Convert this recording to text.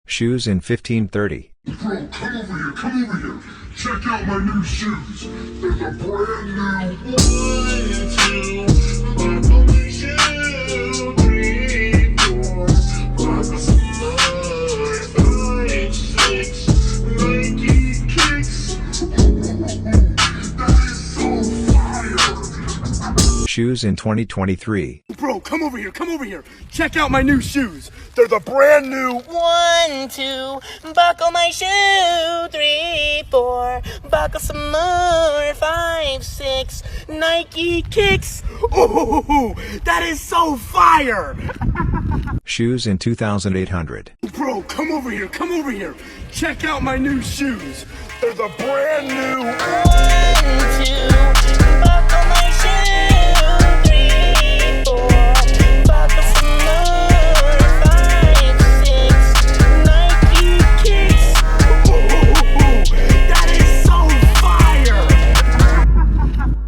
Shoes in 1530. Bro, come over here, come over here. Check out my new shoes. They're the brand new 1, 2, buckle my shoe, 3, 4, buckle some more, 5, 6, Nike kicks. That is so fire. Shoes in 2023. Bro, come over here, come over here. Check out my new shoes. They're the brand new 1, 2, buckle my shoe, 3, 4, buckle some more, 5, 6, Nike kicks. Oh, that is so fire. Shoes in 2800. Bro, come over here, come over here. Check out my new shoes. They're the brand new 1, 2, buckle my